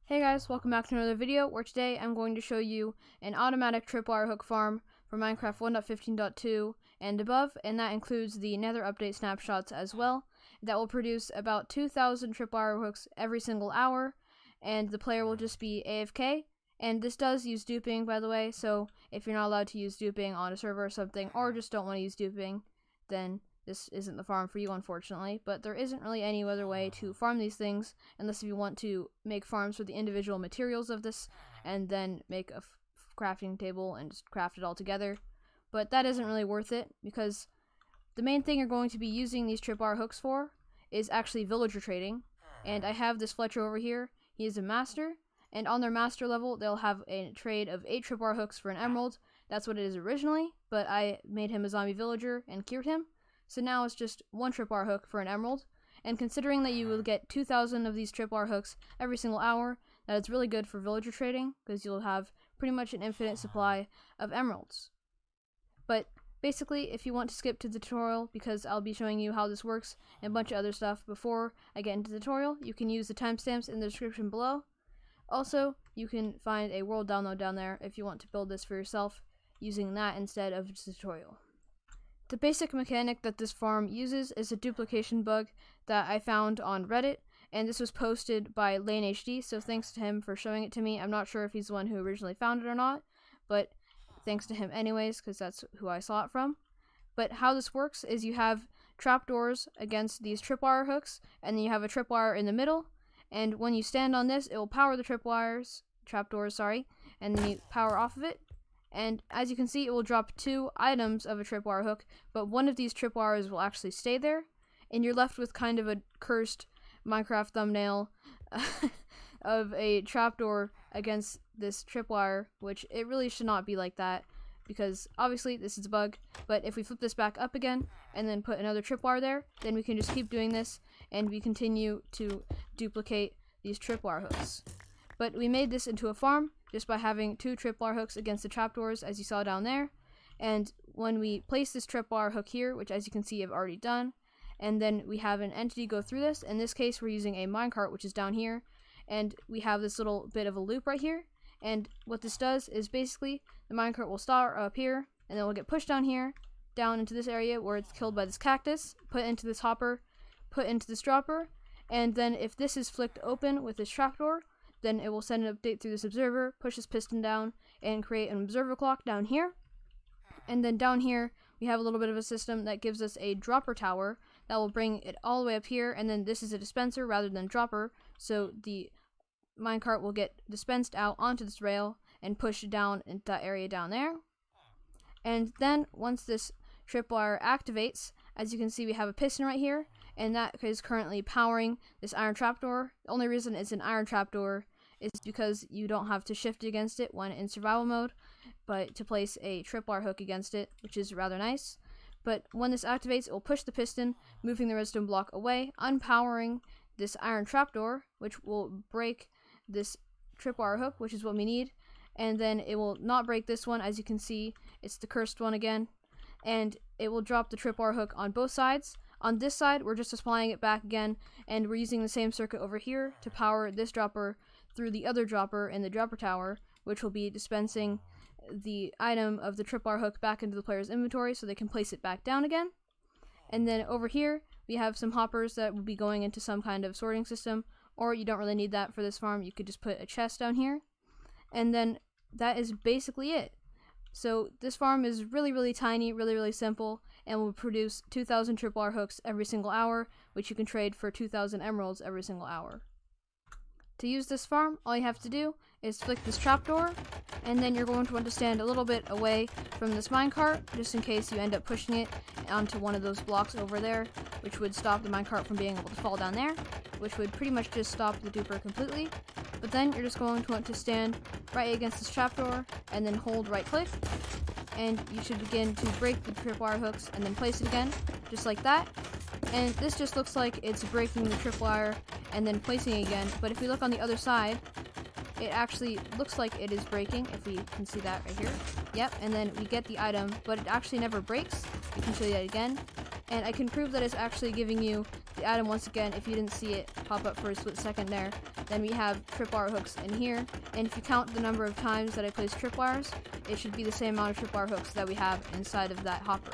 Hey guys, welcome back to another video where today I'm going to show you an automatic tripwire hook farm for Minecraft 1.15.2 and above, and that includes the Nether update snapshots as well. That will produce about 2,000 tripwire hooks every single hour, and the player will just be AFK. And this does use duping, by the way, so if you're not allowed to use duping on a server or something, or just don't want to use duping, then this isn't the farm for you, unfortunately. But there isn't really any other way to farm these things unless if you want to make farms for the individual materials of this and then make a crafting table and just craft it all together. But that isn't really worth it because the main thing you're going to be using these tripwire hooks for is actually villager trading. And I have this Fletcher over here. He is a master, and on their master level they'll have a trade of 8 tripwire hooks for an emerald. That's what it is originally, but I made him a zombie villager and cured him. So now it's just 1 tripwire hook for an emerald, and considering that you will get 2,000 of these tripwire hooks every single hour, that is really good for villager trading, because you'll have pretty much an infinite supply of emeralds. But basically, if you want to skip to the tutorial, because I'll be showing you how this works and a bunch of other stuff before I get into the tutorial, you can use the timestamps in the description below. Also, you can find a world download down there if you want to build this for yourself, using that instead of the tutorial. The basic mechanic that this farm uses is a duplication bug that I found on Reddit, and this was posted by Lane HD, so thanks to him for showing it to me. I'm not sure if he's the one who originally found it or not, but thanks to him anyways, because that's who I saw it from. But how this works is you have trapdoors against these tripwire hooks, and then you have a tripwire in the middle, and when you stand on this, it will power the trapdoors, and then you power off of it. And as you can see, it will drop 2 items of a tripwire hook, but one of these tripwires will actually stay there, and you're left with kind of a cursed Minecraft thumbnail of a trapdoor against this tripwire, which it really should not be like that, because obviously this is a bug. But if we flip this back up again and then put another tripwire there, then we can just keep doing this, and we continue to duplicate these tripwire hooks. But we made this into a farm just by having 2 tripwire hooks against the trapdoors, as you saw down there. And when we place this tripwire hook here, which as you can see I've already done, and then we have an entity go through this. In this case, we're using a minecart, which is down here, and we have this little bit of a loop right here. And what this does is basically the minecart will start up here, and then we'll get pushed down here, down into this area where it's killed by this cactus, put into this hopper, put into this dropper, and then if this is flicked open with this trapdoor, then it will send an update through this observer, push this piston down, and create an observer clock down here. And then down here, we have a little bit of a system that gives us a dropper tower that will bring it all the way up here, and then this is a dispenser rather than dropper, so the minecart will get dispensed out onto this rail and pushed down into that area down there. And then, once this tripwire activates, as you can see, we have a piston right here, and that is currently powering this iron trapdoor. The only reason it's an iron trapdoor is because you don't have to shift against it when in survival mode, but to place a tripwire hook against it, which is rather nice. But when this activates, it will push the piston, moving the redstone block away, unpowering this iron trapdoor, which will break this tripwire hook, which is what we need. And then it will not break this one, as you can see, it's the cursed one again. And it will drop the tripwire hook on both sides. On this side, we're just applying it back again, and we're using the same circuit over here to power this dropper through the other dropper in the dropper tower, which will be dispensing the item of the tripwire hook back into the player's inventory so they can place it back down again. And then over here, we have some hoppers that will be going into some kind of sorting system, or you don't really need that for this farm. You could just put a chest down here. And then that is basically it. So this farm is really tiny, really simple, and will produce 2,000 tripwire hooks every single hour, which you can trade for 2,000 emeralds every single hour. To use this farm, all you have to do is flick this trapdoor, and then you're going to want to stand a little bit away from this minecart, just in case you end up pushing it onto one of those blocks over there, which would stop the minecart from being able to fall down there, which would pretty much just stop the duper completely. But then you're just going to want to stand right against this trapdoor, and then hold right click, and you should begin to break the tripwire hooks, and then place it again, just like that. And this just looks like it's breaking the tripwire and then placing it again, but if we look on the other side, it actually looks like it is breaking, if we can see that right here. Yep, and then we get the item, but it actually never breaks. We can show you that again. And I can prove that it's actually giving you the item once again if you didn't see it pop up for a split second there. then we have tripwire hooks in here, and if you count the number of times that I place tripwires, it should be the same amount of tripwire hooks that we have inside of that hopper.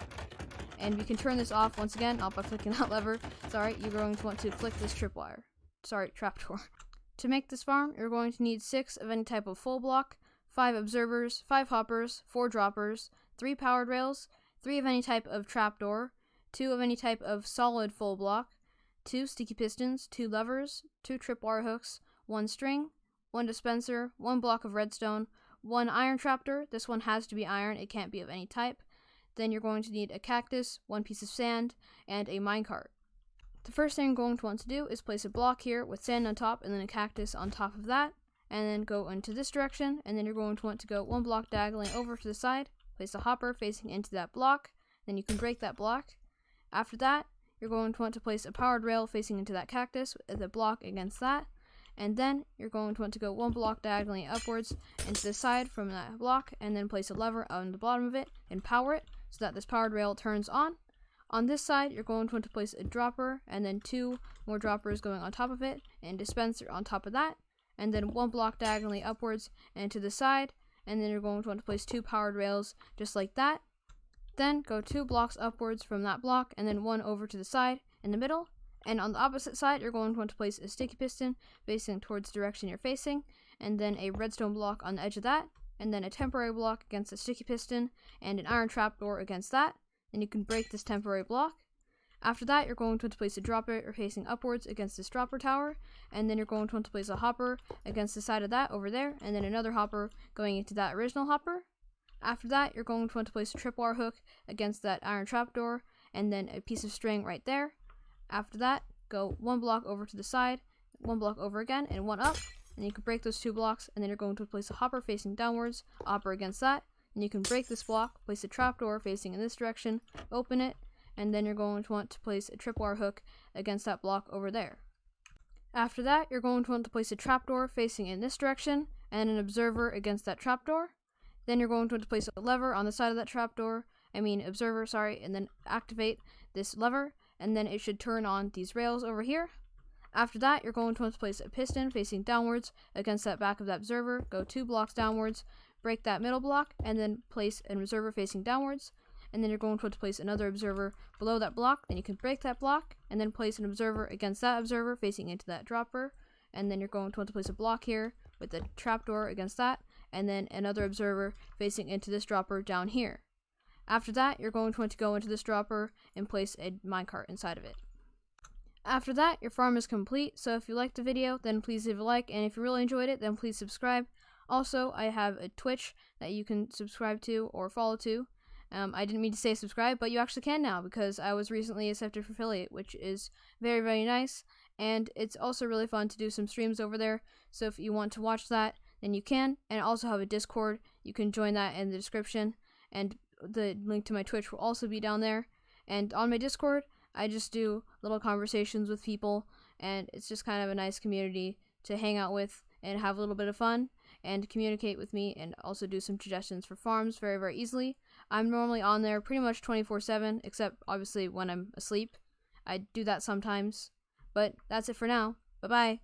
And we can turn this off once again, not by flicking that lever. Sorry, you're going to want to flick this trapdoor. To make this farm, you're going to need 6 of any type of full block, 5 observers, 5 hoppers, 4 droppers, 3 powered rails, 3 of any type of trapdoor, 2 of any type of solid full block, 2 sticky pistons, 2 levers, 2 tripwire hooks, 1 string, 1 dispenser, 1 block of redstone, 1 iron trapdoor. This one has to be iron, it can't be of any type. Then you're going to need a cactus, 1 piece of sand, and a minecart. The first thing you're going to want to do is place a block here with sand on top and then a cactus on top of that, and then go into this direction, and then you're going to want to go 1 block diagonally over to the side, place a hopper facing into that block, then you can break that block. After that, you're going to want to place a powered rail facing into that cactus with a block against that, and then you're going to want to go 1 block diagonally upwards into the side from that block, and then place a lever on the bottom of it and power it so that this powered rail turns on. On this side, you're going to want to place a dropper, and then 2 more droppers going on top of it, and a dispenser on top of that, and then 1 block diagonally upwards and to the side, and then you're going to want to place 2 powered rails just like that. Then go 2 blocks upwards from that block, and then 1 over to the side in the middle. And on the opposite side, you're going to want to place a sticky piston facing towards the direction you're facing, and then a redstone block on the edge of that, and then a temporary block against the sticky piston, and an iron trapdoor against that. Then you can break this temporary block. After that, you're going to want to place a dropper facing upwards against this dropper tower, and then you're going to want to place a hopper against the side of that over there, and then another hopper going into that original hopper. After that, you're going to want to place a tripwire hook against that iron trapdoor, and then a piece of string right there. After that, go 1 block over to the side, 1 block over again, and 1 up, and you can break those 2 blocks, and then you're going to place a hopper facing downwards, hopper against that, and you can break this block, place a trapdoor facing in this direction, open it, and then you're going to want to place a tripwire hook against that block over there. After that, you're going to want to place a trapdoor facing in this direction, and an observer against that trapdoor. Then you're going to want to place a lever on the side of that observer, and then activate this lever, and then it should turn on these rails over here. After that, you're going to want to place a piston facing downwards against that back of that observer, go 2 blocks downwards, break that middle block, and then place an observer facing downwards, and then you're going to want to place another observer below that block, then you can break that block, and then place an observer against that observer facing into that dropper, and then you're going to want to place a block here with the trapdoor against that, and then another observer facing into this dropper down here. After that, you're going to want to go into this dropper and place a minecart inside of it. After that, your farm is complete, so if you liked the video, then please leave a like, and if you really enjoyed it, then please subscribe. Also, I have a Twitch that you can subscribe to or follow to. I didn't mean to say subscribe, but you actually can now because I was recently accepted for affiliate, which is very, very nice, and it's also really fun to do some streams over there, so if you want to watch that, then you can. And I also have a Discord. You can join that in the description, and the link to my Twitch will also be down there. And on my Discord, I just do little conversations with people, and it's just kind of a nice community to hang out with and have a little bit of fun and communicate with me, and also do some suggestions for farms very, very easily. I'm normally on there pretty much 24/7, except obviously when I'm asleep. I do that sometimes, but that's it for now. Bye-bye.